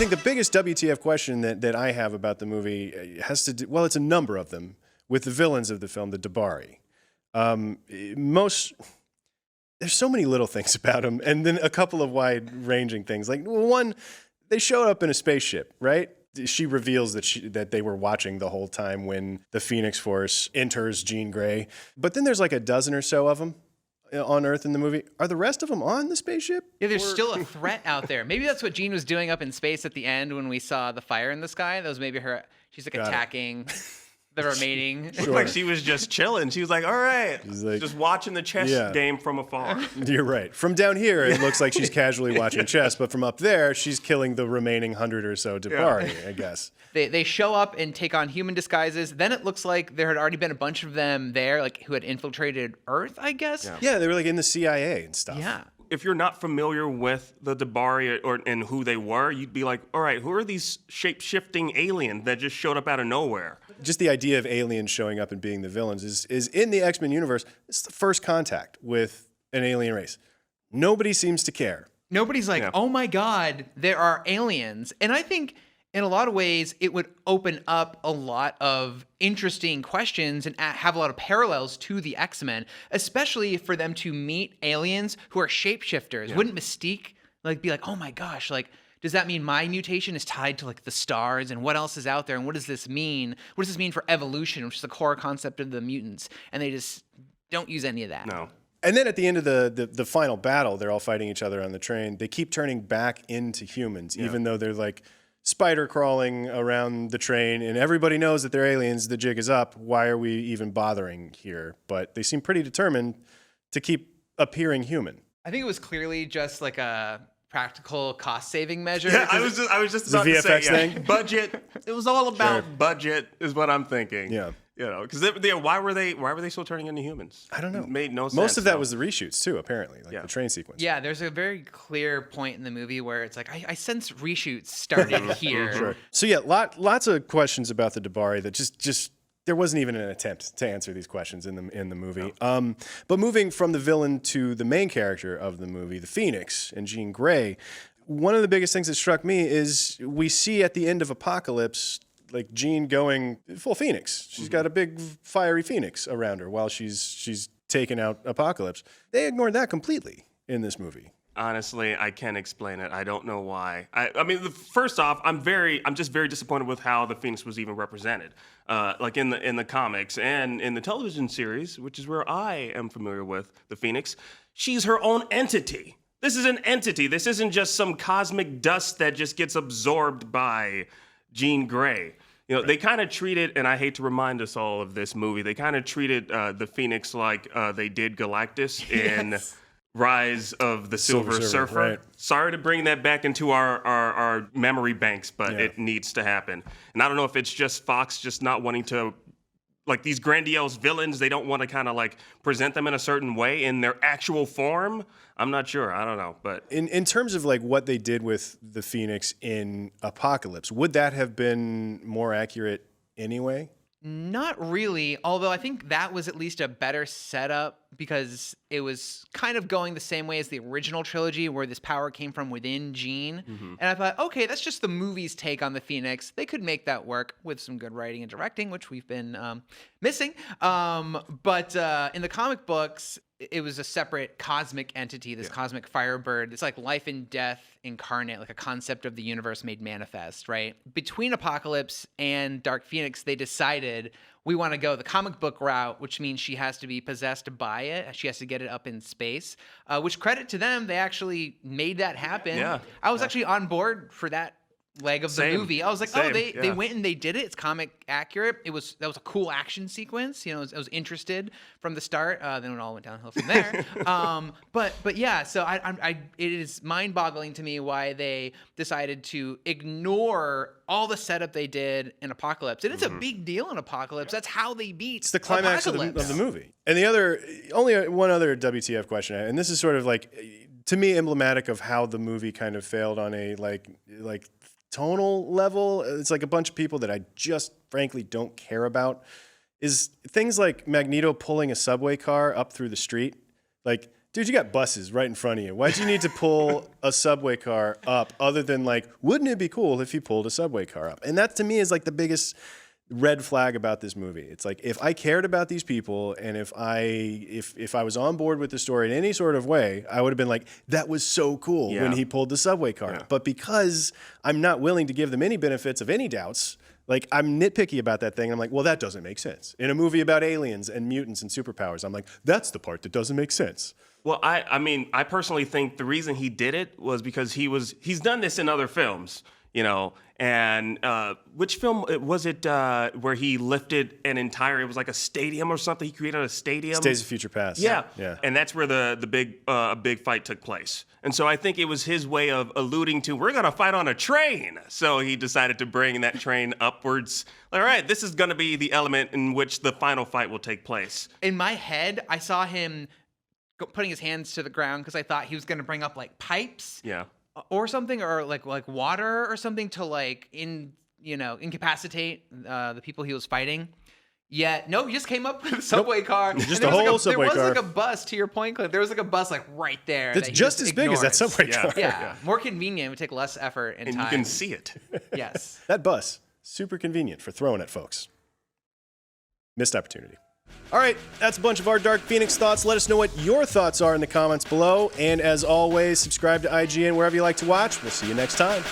think the biggest WTF question that I have about the movie has to do, well, it's a number of them, with the villains of the film, the Dabari. There's so many little things about them, and then a couple of wide-ranging things. Like, one, they showed up in a spaceship, right? She reveals that they were watching the whole time when the Phoenix Force enters Jean Grey. But then there's like a dozen or so of them on Earth in the movie. Are the rest of them on the spaceship? Yeah, there's still a threat out there. Maybe that's what Jean was doing up in space at the end when we saw the fire in the sky. That was maybe her. She's like attacking the remaining. Sure. Like she was just chilling. She was like, all right, like, just watching the chess game from afar. You're right. From down here, it looks like she's casually watching chess, but from up there, she's killing the remaining 100 or so Dabari, I guess. They show up and take on human disguises. Then it looks like there had already been a bunch of them there, like who had infiltrated Earth, I guess. Yeah, they were like in the CIA and stuff. Yeah. If you're not familiar with the Dabari and who they were, you'd be like, all right, who are these shape-shifting aliens that just showed up out of nowhere? Just the idea of aliens showing up and being the villains is in the X-Men universe, it's the first contact with an alien race. Nobody seems to care. Nobody's like, oh my God, there are aliens. And I think in a lot of ways, it would open up a lot of interesting questions and have a lot of parallels to the X-Men, especially for them to meet aliens who are shapeshifters. Yeah. Wouldn't Mystique be like, oh my gosh, like, does that mean my mutation is tied to like the stars and what else is out there? And what does this mean? What does this mean for evolution, which is the core concept of the mutants? And they just don't use any of that. No. And then at the end of the final battle, they're all fighting each other on the train. They keep turning back into humans, even though they're like spider crawling around the train, and everybody knows that they're aliens. The jig is up. Why are we even bothering here? But they seem pretty determined to keep appearing human. I think it was clearly just like a practical cost-saving measure. Yeah, I was just about to say, thing? Budget. It was all about budget, is what I'm thinking. Yeah. You know, because why were they still turning into humans? I don't know. It made no sense. Most of that was the reshoots too, apparently, like the train sequence. Yeah, there's a very clear point in the movie where it's like I sense reshoots started here. Sure. So yeah, lots of questions about the Dabari that just there wasn't even an attempt to answer these questions in the movie. No. But moving from the villain to the main character of the movie, the Phoenix and Jean Grey, one of the biggest things that struck me is we see at the end of Apocalypse, like Jean going full Phoenix. She's got a big fiery Phoenix around her while she's taking out Apocalypse. They ignored that completely in this movie. Honestly, I can't explain it. I don't know why. I mean, first off, I'm just very disappointed with how the Phoenix was even represented, like in the comics and in the television series, which is where I am familiar with the Phoenix. She's her own entity. This is an entity. This isn't just some cosmic dust that just gets absorbed by Jean Grey. You know, they kind of treated, and I hate to remind us all of this movie, they kind of treated the Phoenix like they did Galactus in Rise of the Silver Surfer. Right. Sorry to bring that back into our memory banks, but it needs to happen. And I don't know if it's just Fox just not wanting to, like these grandiose villains, they don't want to kind of like present them in a certain way in their actual form. I'm not sure. I don't know. But in terms of like what they did with the Phoenix in Apocalypse, would that have been more accurate anyway? Not really, although I think that was at least a better setup because it was kind of going the same way as the original trilogy where this power came from within Jean. Mm-hmm. And I thought, okay, that's just the movie's take on the Phoenix. They could make that work with some good writing and directing, which we've been missing. But in the comic books, it was a separate cosmic entity, this cosmic firebird. It's like life and death incarnate, like a concept of the universe made manifest, right? Between Apocalypse and Dark Phoenix, they decided we want to go the comic book route, which means she has to be possessed by it. She has to get it up in space, which credit to them. They actually made that happen. Yeah. I was actually on board for that leg of the movie. I was like, they went and they did it. It's comic accurate. That was a cool action sequence. You know, I was interested from the start. Then it all went downhill from there. But yeah. So it is mind-boggling to me why they decided to ignore all the setup they did in Apocalypse. And it's a big deal in Apocalypse. That's how they beat. It's the climax of the movie. And only one other WTF question, and this is sort of like, to me, emblematic of how the movie kind of failed on a like tonal level. It's like a bunch of people that I just frankly don't care about, is things like Magneto pulling a subway car up through the street. Like, Dude, you got buses right in front of you. Why'd you need to pull a subway car up other than like, wouldn't it be cool if you pulled a subway car up? And that to me is like the biggest red flag about this movie. It's like, if I cared about these people and if I was on board with the story in any sort of way, I would have been like, that was so cool when he pulled the subway car. Yeah. But because I'm not willing to give them any benefits of any doubts, like, I'm nitpicky about that thing. I'm like, well, that doesn't make sense. In a movie about aliens and mutants and superpowers, I'm like, that's the part that doesn't make sense. Well, I mean, I personally think the reason he did it was because he's done this in other films, you know. And which film was it where he lifted an entire? It was like a stadium or something. He created a stadium. Days of Future Past. Yeah, yeah. And that's where the big fight took place. And so I think it was his way of alluding to, we're gonna fight on a train. So he decided to bring that train upwards. All right, this is gonna be the element in which the final fight will take place. In my head, I saw him putting his hands to the ground because I thought he was going to bring up like pipes or something, or like water or something to like incapacitate the people he was fighting. Yet no, he just came up with a subway car. Just a whole subway car. There was like a bus, to your point, Cliff. There was like a bus like right there. That's just as big as that subway car. Yeah, more convenient. It would take less effort and time. You can see it. Yes. That bus, super convenient for throwing at folks. Missed opportunity. All right, that's a bunch of our Dark Phoenix thoughts. Let us know what your thoughts are in the comments below. And as always, subscribe to IGN wherever you like to watch. We'll see you next time.